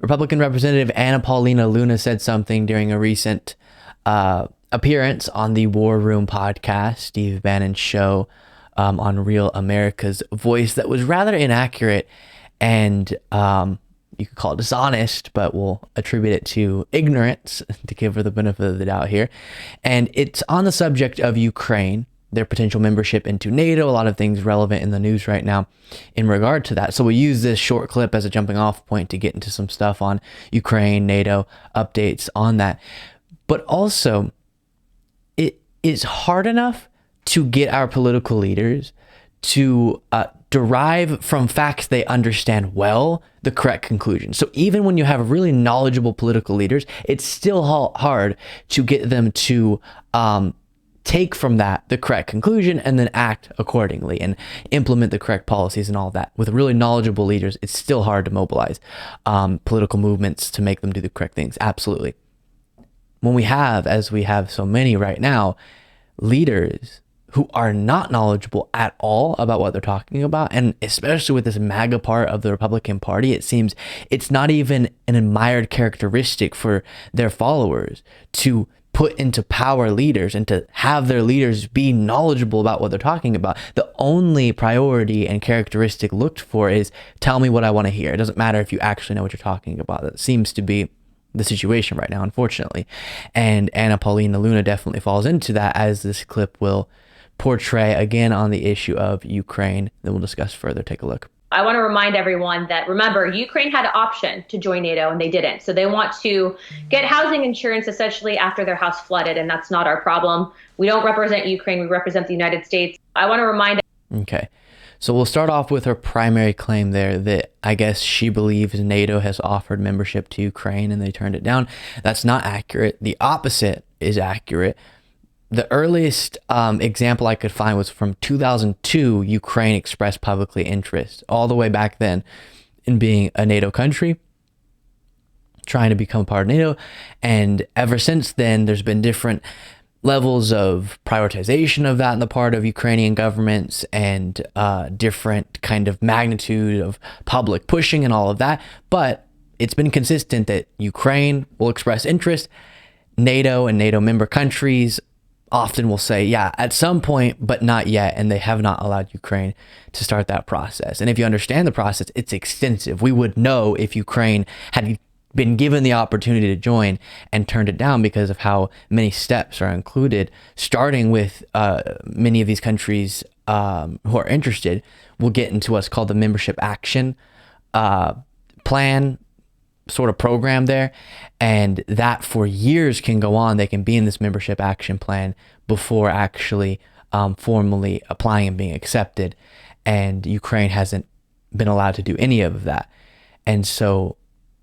Republican Representative Anna Paulina Luna said something during a recent appearance on the War Room podcast, Steve Bannon's show, on Real America's Voice, that was rather inaccurate and you could call it dishonest, but we'll attribute it to ignorance to give her the benefit of the doubt here. And it's on the subject of Ukraine, their potential membership into NATO, a lot of things relevant in the news right now in regard to that. So we'll use this short clip as a jumping off point to get into some stuff on Ukraine, NATO, updates on that. But also, it is hard enough to get our political leaders to derive from facts they understand well the correct conclusion. So even when you have really knowledgeable political leaders, it's still hard to get them to take from that the correct conclusion and then act accordingly and implement the correct policies and all that. With really knowledgeable leaders, it's still hard to mobilize political movements to make them do the correct things. Absolutely. When we have, as we have so many right now, leaders who are not knowledgeable at all about what they're talking about, and especially with this MAGA part of the Republican Party, it seems it's not even an admired characteristic for their followers to put into power leaders and to have their leaders be knowledgeable about what they're talking about. The only priority and characteristic looked for is tell me what I want to hear. It doesn't matter if you actually know what you're talking about. That seems to be the situation right now, unfortunately. And Anna Paulina Luna definitely falls into that, as this clip will portray again on the issue of Ukraine. Then we'll discuss further. Take a look. I want to remind everyone that, remember, Ukraine had an option to join NATO and they didn't. So they want to get housing insurance essentially after their house flooded, and that's not our problem. We don't represent Ukraine. We represent the United States. I want to remind. Okay. So we'll start off with her primary claim there that I guess she believes NATO has offered membership to Ukraine and they turned it down. That's not accurate. The opposite is accurate. The earliest example I could find was from 2002. Ukraine expressed publicly interest all the way back then in being a NATO country, trying to become part of NATO. And ever since then, there's been different levels of prioritization of that on the part of Ukrainian governments and different kind of magnitude of public pushing and all of that. But it's been consistent that Ukraine will express interest. NATO and NATO member countries often will say, yeah, at some point, but not yet. And they have not allowed Ukraine to start that process. And if you understand the process, it's extensive. We would know if Ukraine had been given the opportunity to join and turned it down because of how many steps are included, starting with many of these countries who are interested will get into what's called the membership action plan sort of program there. And that for years can go on. They can be in this membership action plan before actually formally applying and being accepted. And Ukraine hasn't been allowed to do any of that. And so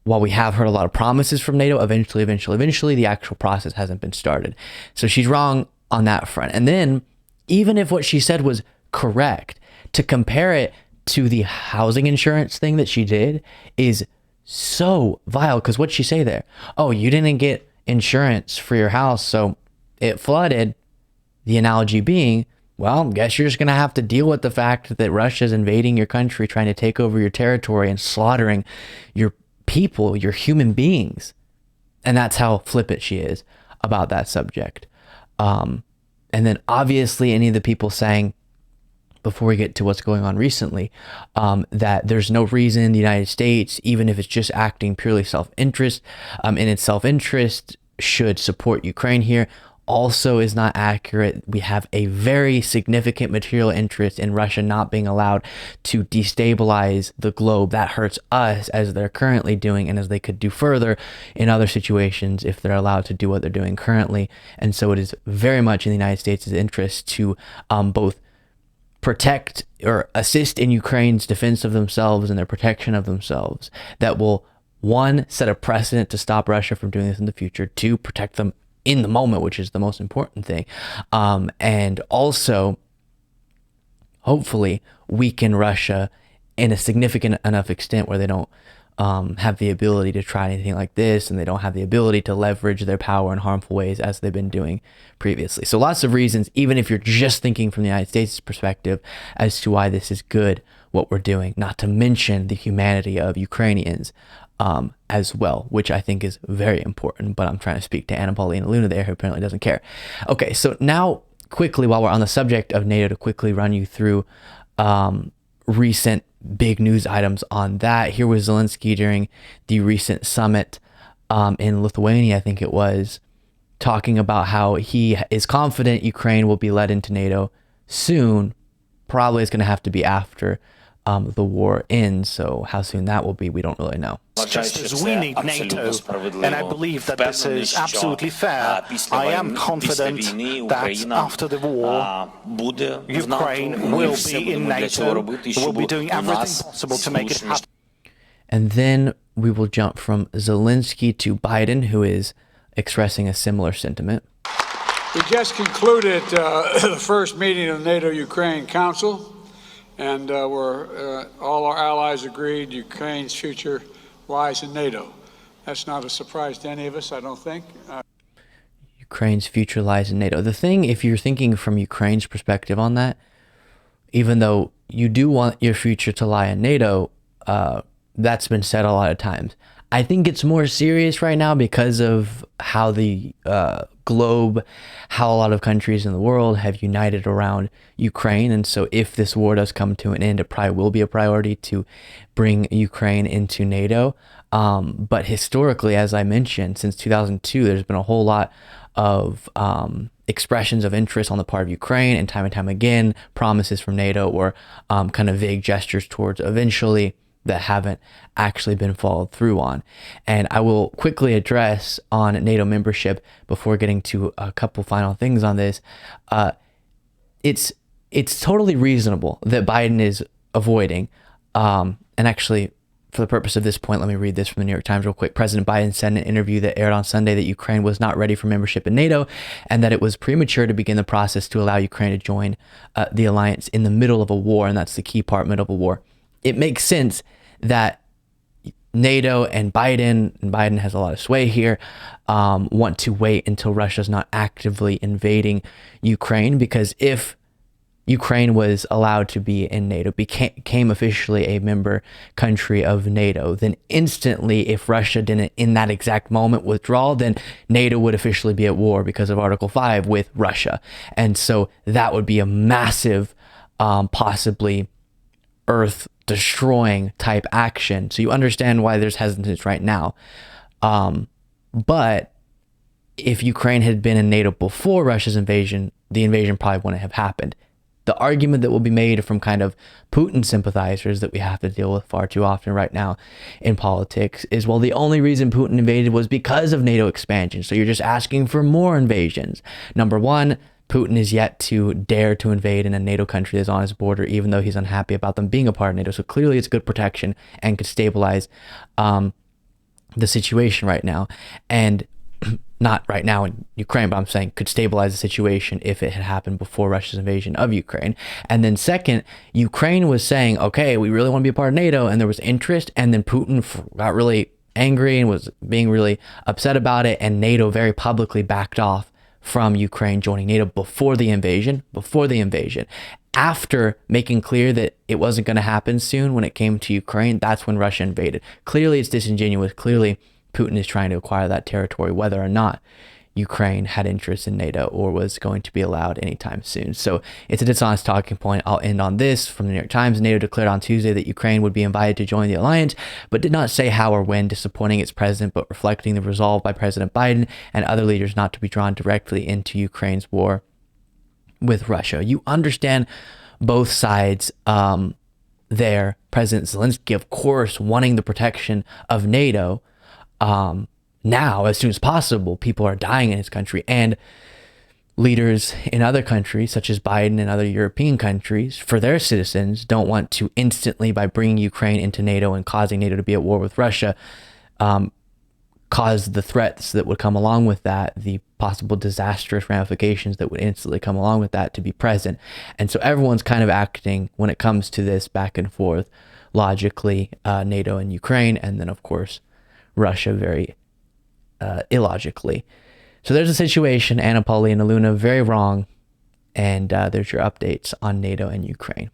while we have heard a lot of promises from NATO, eventually, the actual process hasn't been started. So she's wrong on that front. And then even if what she said was correct, to compare it to the housing insurance thing that she did is so vile. Because what'd she say there? Oh, you didn't get insurance for your house, so it flooded. The analogy being, well, guess you're just going to have to deal with the fact that Russia's invading your country, trying to take over your territory and slaughtering your people, your human beings. And that's how flippant she is about that subject. And then obviously any of the people saying, before we get to what's going on recently, that there's no reason the United States, even if it's just acting purely self-interest, in its self-interest, should support Ukraine here, also is not accurate. We have a very significant material interest in Russia not being allowed to destabilize the globe. That hurts us, as they're currently doing, and as they could do further in other situations if they're allowed to do what they're doing currently. And so it is very much in the United States' interest to both protect or assist in Ukraine's defense of themselves and their protection of themselves. That will, one, set a precedent to stop Russia from doing this in the future. Two, protect them in the moment, which is the most important thing. And also, hopefully, weaken Russia in a significant enough extent where they don't have the ability to try anything like this, and they don't have the ability to leverage their power in harmful ways as they've been doing previously. So lots of reasons, even if you're just thinking from the United States' perspective, as to why this is good, what we're doing, not to mention the humanity of Ukrainians. as well, which I think is very important. But I'm trying to speak to Anna Paulina Luna there, who apparently doesn't care. Okay, so now quickly, while we're on the subject of NATO, to quickly run you through recent big news items on that. Here was Zelensky during the recent summit in Lithuania, I think it was, talking about how he is confident Ukraine will be led into NATO soon. Probably it's going to have to be after the war ends. So how soon that will be, we don't really know. Just as we need NATO, and I believe that this is absolutely fair, I am confident that after the war, Ukraine will be in NATO, will be doing everything possible to make it happen. And then we will jump from Zelensky to Biden, who is expressing a similar sentiment. We just concluded the first meeting of the NATO-Ukraine Council, and all our allies agreed Ukraine's future lies in NATO. That's not a surprise to any of us, I don't think. Ukraine's future lies in NATO. The thing, if you're thinking from Ukraine's perspective on that, even though you do want your future to lie in NATO, that's been said a lot of times. I think it's more serious right now because of how the globe, how a lot of countries in the world have united around Ukraine. And so if this war does come to an end, it probably will be a priority to bring Ukraine into NATO. But historically, as I mentioned, since 2002, there's been a whole lot of expressions of interest on the part of Ukraine, and time again, promises from NATO or kind of vague gestures towards eventually that haven't actually been followed through on. And I will quickly address on NATO membership before getting to a couple final things on this. It's totally reasonable that Biden is avoiding, and actually, for the purpose of this point, let me read this from the New York Times real quick. President Biden said in an interview that aired on Sunday that Ukraine was not ready for membership in NATO and that it was premature to begin the process to allow Ukraine to join the alliance in the middle of a war. And that's the key part, middle of a war. It makes sense that NATO and Biden has a lot of sway here, want to wait until Russia's not actively invading Ukraine, because if Ukraine was allowed to be in NATO, became officially a member country of NATO, then instantly, if Russia didn't in that exact moment withdraw, then NATO would officially be at war because of Article 5 with Russia. And so that would be a massive, possibly earth-destroying type action. So you understand why there's hesitance right now. But if Ukraine had been in NATO before Russia's invasion, the invasion probably wouldn't have happened. The argument that will be made from kind of Putin sympathizers that we have to deal with far too often right now in politics is, well, the only reason Putin invaded was because of NATO expansion. So you're just asking for more invasions. Number one, Putin is yet to dare to invade in a NATO country that's on his border, even though he's unhappy about them being a part of NATO. So clearly it's good protection and could stabilize the situation right now. And not right now in Ukraine, but I'm saying could stabilize the situation if it had happened before Russia's invasion of Ukraine. And then second, Ukraine was saying, okay, we really want to be a part of NATO, and there was interest, and then Putin got really angry and was being really upset about it, and NATO very publicly backed off from Ukraine joining NATO before the invasion. After making clear that it wasn't going to happen soon when it came to Ukraine, that's when Russia invaded. Clearly it's disingenuous. Clearly Putin is trying to acquire that territory, whether or not Ukraine had interest in NATO or was going to be allowed anytime soon. So it's a dishonest talking point. I'll end on this from the New York Times. NATO declared on Tuesday that Ukraine would be invited to join the alliance, but did not say how or when, disappointing its president, but reflecting the resolve by President Biden and other leaders not to be drawn directly into Ukraine's war with Russia. You understand both sides there. President Zelensky, of course, wanting the protection of NATO, now, as soon as possible. People are dying in his country, and leaders in other countries, such as Biden and other European countries, for their citizens, don't want to instantly, by bringing Ukraine into NATO and causing NATO to be at war with Russia, cause the threats that would come along with that, the possible disastrous ramifications that would instantly come along with that, to be present. And so everyone's kind of acting, when it comes to this, back and forth, logically, NATO and Ukraine, and then, of course, Russia very illogically. So there's a situation. Anna Paulina Luna, very wrong. And there's your updates on NATO and Ukraine.